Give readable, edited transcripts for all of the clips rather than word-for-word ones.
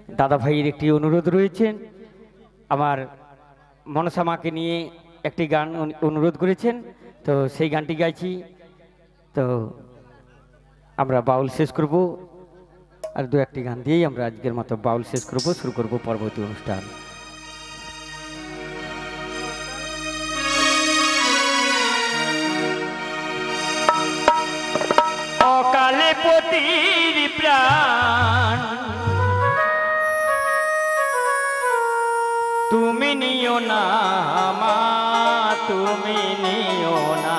দাদা ভাইয়ের একটি অনুরোধ রয়েছে। আমার মনসা মাকে নিয়ে একটি গান অনুরোধ করেছেন, তো সেই গানটি গাইছি। তো আমরা বাউল শেষ করব, আর দু একটি গান দিয়েই আমরা আজকের মতো বাউল শেষ করব, শুরু করব পরবর্তী অনুষ্ঠান। অকালে পতির প্রাণ তুমি নিও না মা, তুমি নিও না।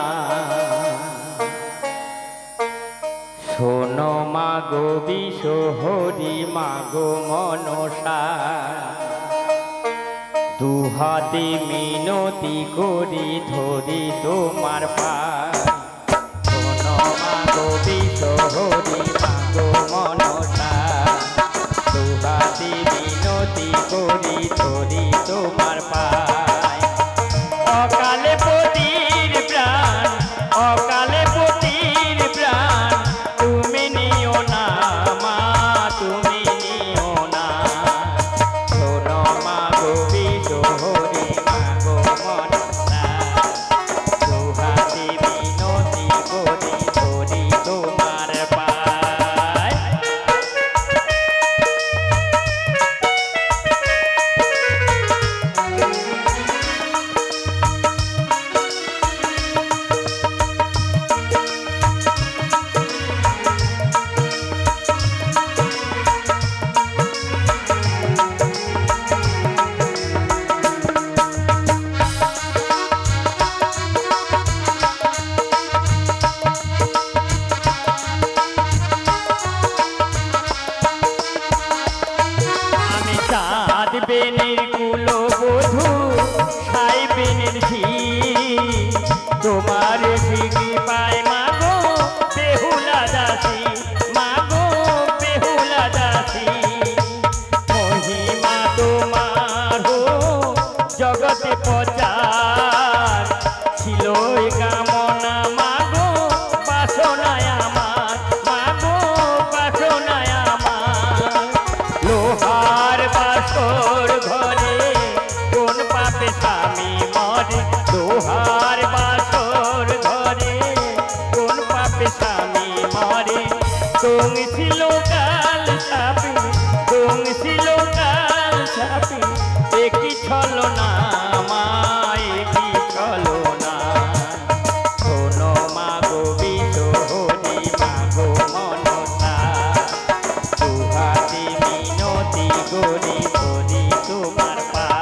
শোনো মাগো বিশহরি মাগো মনসা, দুহাতে মিনতি করি ধরি তোমার পায়। শোনো মাগো বিশহরি মাগো মনসা, দুহাতে মিনতি করি ধরি তোমার পায়। অকালে পতির প্রাণ, অকালে পতির প্রাণ তুমি নিও না মা, তুমি নিও না। শোনো মাগো বিশহরি মাগো মনসা, দুহাতে মিনতি করি ধরি তোমার পায়। বেনের কুলো বধূ সাই বেনের ঝি, তোমার ঠিকই পায় মাগো বেহুলা দাসী, মাগো বেহুলা দাসী। মহিমা তোমার জগতে প্রচার ছিল কামনা মাগো বাসনায় আমার, মাগো বাসনায় আমার। লোহার বাসর ঘরে কোন পাপে স্বামী মরে, লোহার বাসর ঘরে কোন পাপে স্বামী মরে। তোং ছিল কাল সাপে, তোং ছিল কাল সাপে, একই ছলো না মা, একই ছলো না। শোনো মাগো বিশহরি মাগো মনসা, দুহাতে মিনতি করি ধরি তোমার পায়।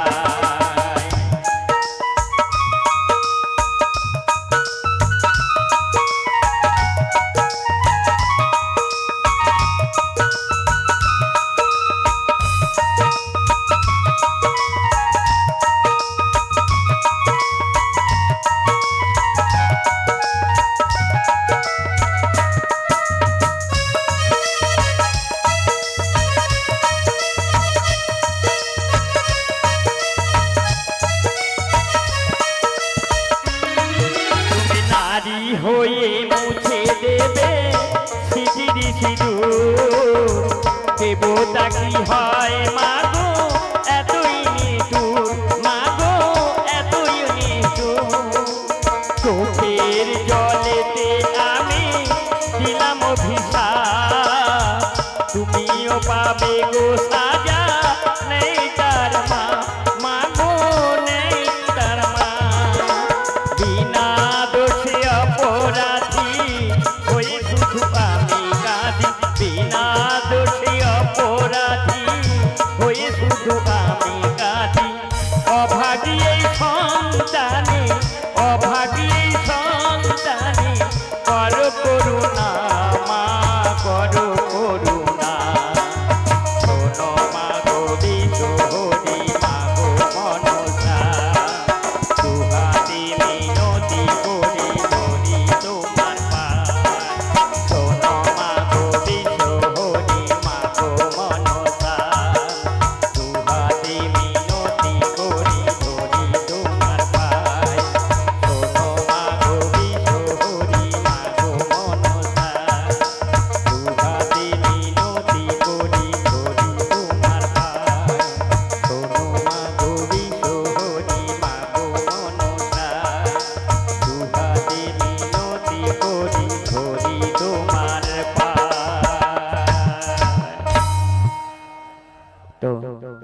হয়ে মুছে দেবে সিঁড়ি সিঁদুর, দেবতা কি হয় মাগো এতই নিঠুর, মাগো এতই নিঠুর। চোখের জলেতে আমি দিলাম অভিশাপ, তুমিও পাবে গো সাজা, নেই তার মা, মাগো নেই তার মা। বিনা দোষে অপরাধী হয়ে শুধু আমি কাঁদি, বিনা দোষে অপরাধী হয়ে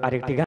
আরেকটি গান